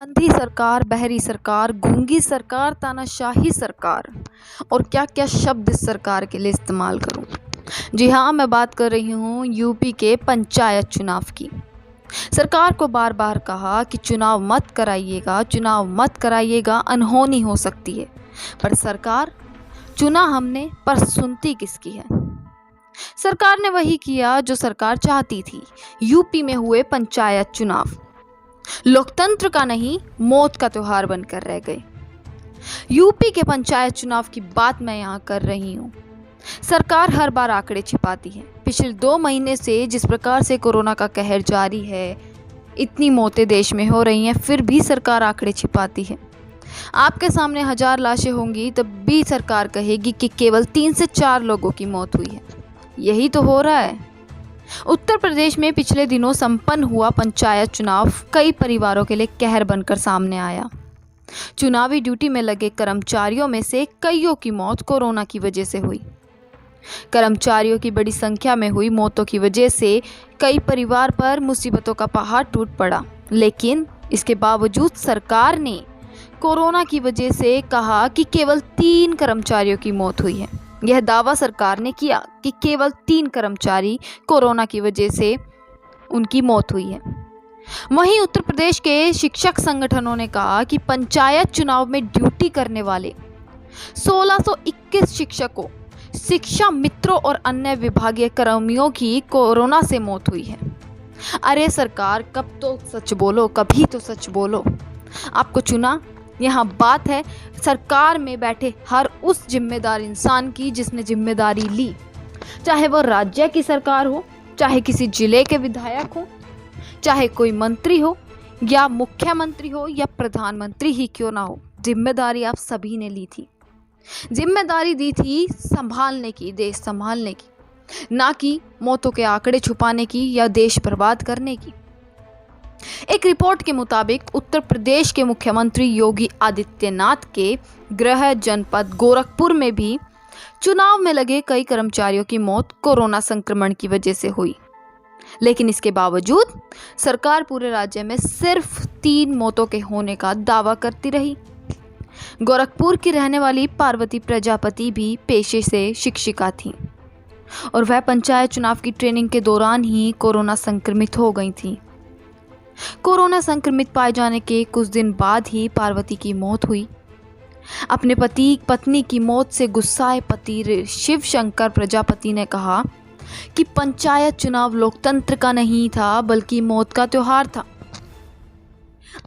अंधी सरकार, बहरी सरकार, गूंगी सरकार, तानाशाही सरकार और क्या क्या शब्द इस सरकार के लिए इस्तेमाल करूं। जी हाँ, मैं बात कर रही हूँ यूपी के पंचायत चुनाव की। सरकार को बार बार कहा कि चुनाव मत कराइएगा, चुनाव मत कराइएगा, अनहोनी हो सकती है। पर सरकार, चुना हमने पर सुनती किसकी है। सरकार ने वही किया जो सरकार चाहती थी। यूपी में हुए पंचायत चुनाव लोकतंत्र का नहीं, मौत का त्योहार बनकर रह गए। यूपी के पंचायत चुनाव की बात मैं यहाँ कर रही हूँ। सरकार हर बार आंकड़े छिपाती है। पिछले 2 महीने से जिस प्रकार से कोरोना का कहर जारी है, इतनी मौतें देश में हो रही हैं, फिर भी सरकार आंकड़े छिपाती है। आपके सामने 1000 लाशें होंगी तब भी सरकार कहेगी कि केवल 3 से 4 लोगों की मौत हुई है। यही तो हो रहा है। उत्तर प्रदेश में पिछले दिनों संपन्न हुआ पंचायत चुनाव कई परिवारों के लिए कहर बनकर सामने आया। चुनावी ड्यूटी में लगे कर्मचारियों में से कईयों की मौत कोरोना की वजह से हुई। कर्मचारियों की बड़ी संख्या में हुई मौतों की वजह से कई परिवार पर मुसीबतों का पहाड़ टूट पड़ा। लेकिन इसके बावजूद सरकार ने कोरोना की वजह से कहा कि केवल 3 कर्मचारियों की मौत हुई है। यह दावा सरकार ने किया कि केवल 3 कर्मचारी कोरोना की वजह से उनकी मौत हुई है। वहीं उत्तर प्रदेश के शिक्षक संगठनों ने कहा कि पंचायत चुनाव में ड्यूटी करने वाले 1621 शिक्षकों, शिक्षा मित्रों और अन्य विभागीय कर्मियों की कोरोना से मौत हुई है। अरे सरकार, कब तो सच बोलो, कभी तो सच बोलो। आपको चुना, यहाँ बात है सरकार में बैठे हर उस जिम्मेदार इंसान की जिसने जिम्मेदारी ली, चाहे वो राज्य की सरकार हो, चाहे किसी जिले के विधायक हो, चाहे कोई मंत्री हो या मुख्यमंत्री हो या प्रधानमंत्री ही क्यों ना हो। जिम्मेदारी आप सभी ने ली थी। जिम्मेदारी दी थी संभालने की, देश संभालने की, ना कि मौतों के आंकड़े छुपाने की या देश बर्बाद करने की। एक रिपोर्ट के मुताबिक उत्तर प्रदेश के मुख्यमंत्री योगी आदित्यनाथ के गृह जनपद गोरखपुर में भी चुनाव में लगे कई कर्मचारियों की मौत कोरोना संक्रमण की वजह से हुई। लेकिन इसके बावजूद सरकार पूरे राज्य में सिर्फ 3 मौतों के होने का दावा करती रही। गोरखपुर की रहने वाली पार्वती प्रजापति भी पेशे से शिक्षिका थीं और वह पंचायत चुनाव की ट्रेनिंग के दौरान ही कोरोना संक्रमित हो गई थीं। कोरोना संक्रमित पाए जाने के कुछ दिन बाद ही पार्वती की मौत हुई। अपने पत्नी की मौत से गुस्साए पति शिव शंकर प्रजापति ने कहा कि पंचायत चुनाव लोकतंत्र का नहीं था बल्कि मौत का त्योहार था।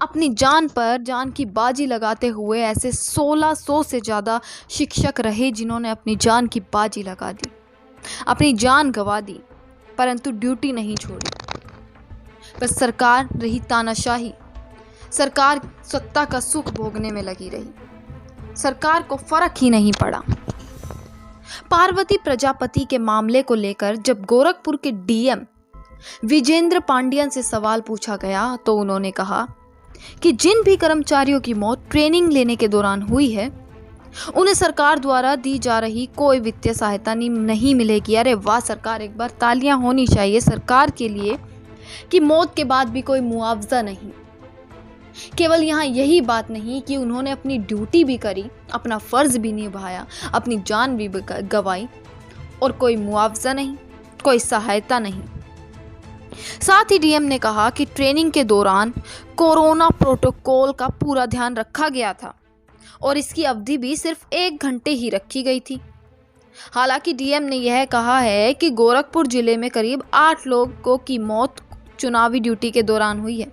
अपनी जान पर जान की बाजी लगाते हुए ऐसे 1600 से ज़्यादा शिक्षक रहे जिन्होंने अपनी जान की बाजी लगा दी, अपनी जान गंवा दी, परंतु ड्यूटी नहीं छोड़ी। बस सरकार रही तानाशाही। सरकार सत्ता का सुख भोगने में लगी रही। सरकार को फर्क ही नहीं पड़ा। पार्वती प्रजापति के मामले को लेकर जब गोरखपुर के डीएम विजेंद्र पांडियन से सवाल पूछा गया तो उन्होंने कहा कि जिन भी कर्मचारियों की मौत ट्रेनिंग लेने के दौरान हुई है, उन्हें सरकार द्वारा दी जा रही कोई वित्तीय सहायता नहीं मिलेगी। अरे वाह सरकार, एक बार तालियां होनी चाहिए सरकार के लिए कि मौत के बाद भी कोई मुआवजा नहीं। केवल यहाँ यही बात नहीं कि उन्होंने अपनी ड्यूटी भी करी, अपना फर्ज भी निभाया, अपनी जान भी गंवाई और कोई मुआवजा नहीं, कोई सहायता नहीं। साथ ही डीएम ने कहा कि ट्रेनिंग के दौरान कोरोना प्रोटोकॉल का पूरा ध्यान रखा गया था और इसकी अवधि भी सिर्फ 1 घंटे ही रखी गई थी। हालांकि डीएम ने यह कहा है कि गोरखपुर जिले में करीब 8 लोगों की मौत चुनावी ड्यूटी के दौरान हुई है।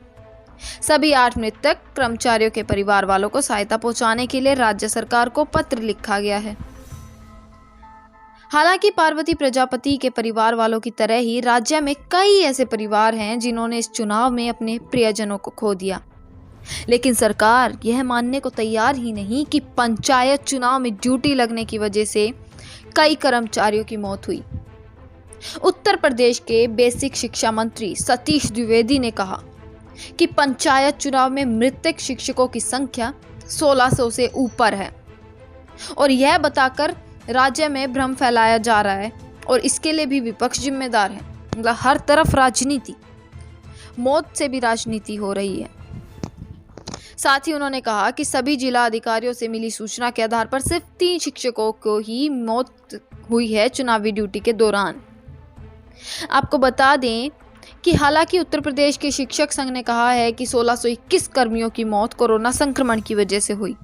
सभी 8 मृतक कर्मचारियों के परिवार वालों को सहायता पहुंचाने के लिए राज्य सरकार को पत्र लिखा गया है। हालांकि पार्वती प्रजापति के परिवार वालों की तरह ही राज्य में कई ऐसे परिवार हैं जिन्होंने इस चुनाव में अपने प्रियजनों को खो दिया। लेकिन सरकार यह मानने को तैयार ही नहीं कि पंचायत चुनाव में ड्यूटी लगने की वजह से कई कर्मचारियों की मौत हुई। उत्तर प्रदेश के बेसिक शिक्षा मंत्री सतीश द्विवेदी ने कहा कि पंचायत चुनाव में मृतक शिक्षकों की संख्या 1600 से ऊपर है और यह बताकर राज्य में भ्रम फैलाया जा रहा है और इसके लिए भी विपक्ष जिम्मेदार है। मतलब हर तरफ राजनीति, मौत से भी राजनीति हो रही है। साथ ही उन्होंने कहा कि सभी जिला अधिकारियों से मिली सूचना के आधार पर सिर्फ 3 शिक्षकों को ही मौत हुई है चुनावी ड्यूटी के दौरान। आपको बता दें कि हालांकि उत्तर प्रदेश के शिक्षक संघ ने कहा है कि 1621 कर्मियों की मौत कोरोना संक्रमण की वजह से हुई।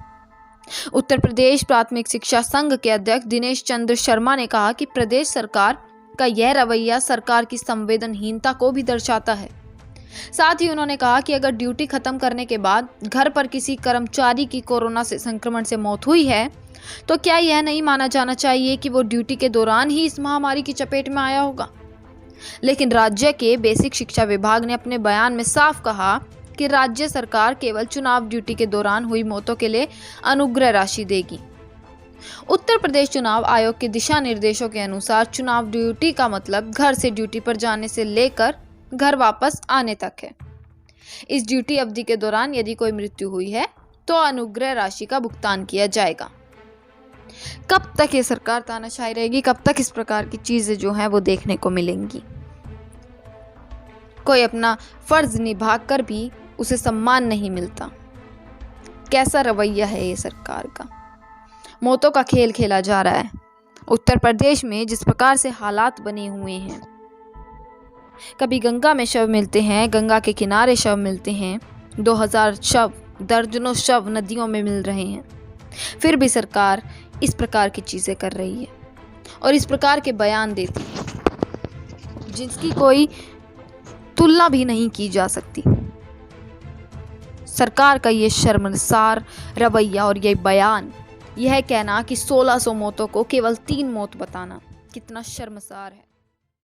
उत्तर प्रदेश प्राथमिक शिक्षा संघ के अध्यक्ष दिनेश चंद्र शर्मा ने कहा कि प्रदेश सरकार का यह रवैया सरकार की संवेदनहीनता को भी दर्शाता है। साथ ही उन्होंने कहा कि अगर ड्यूटी खत्म करने के बाद घर पर किसी कर्मचारी की कोरोना से संक्रमण से मौत हुई है तो क्या यह नहीं माना जाना चाहिए कि वो ड्यूटी के दौरान ही इस महामारी की चपेट में आया होगा। लेकिन राज्य के बेसिक शिक्षा विभाग ने अपने बयान में साफ कहा कि राज्य सरकार केवल चुनाव ड्यूटी के दौरान हुई मौतों के लिए अनुग्रह राशि देगी। उत्तर प्रदेश चुनाव आयोग के दिशा निर्देशों के अनुसार चुनाव ड्यूटी का मतलब घर से ड्यूटी पर जाने से लेकर घर वापस आने तक है। इस ड्यूटी अवधि के दौरान यदि कोई मृत्यु हुई है तो अनुग्रह राशि का भुगतान किया जाएगा। कब तक ये सरकार तानाशाही रहेगी, कब तक इस प्रकार की चीजें जो हैं वो देखने को मिलेंगी। कोई अपना फर्ज निभा कर भी उसे सम्मान नहीं मिलता। कैसा रवैया है ये सरकार का। मौतों का खेल खेला जा रहा है। उत्तर प्रदेश में जिस प्रकार से हालात बने हुए हैं, कभी गंगा में शव मिलते हैं, गंगा के किनारे शव मिलते हैं, 2000 शव, दर्जनों शव नदियों में मिल रहे हैं, फिर भी सरकार इस प्रकार की चीज़ें कर रही है और इस प्रकार के बयान देती है जिसकी कोई तुलना भी नहीं की जा सकती। सरकार का ये शर्मसार रवैया और ये बयान, यह कहना कि 1600 मौतों को केवल 3 मौत बताना, कितना शर्मसार है।